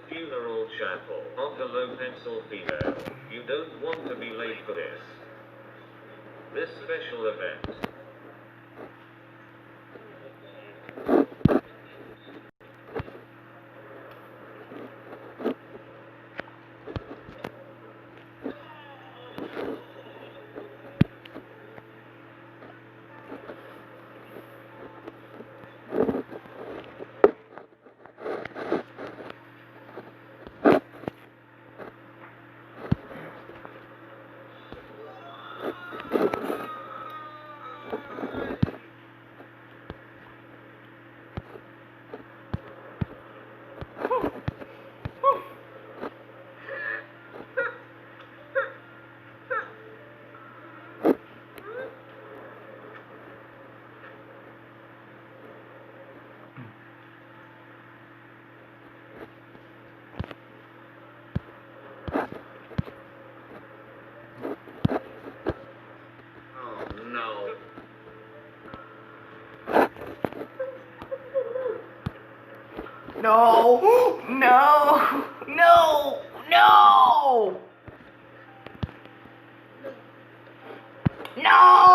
Funeral chapel of the low pencil female. You don't want to be late for this. This special event. No. No! No! No! No! No!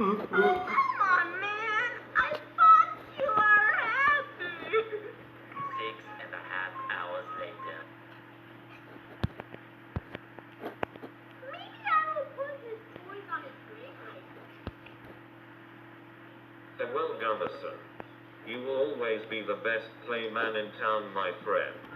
Come on, man. I thought you were happy. 6.5 hours later. Maybe I will put his toys on his grave later. Samuel Gunderson. You will always be the best playman in town, my friend.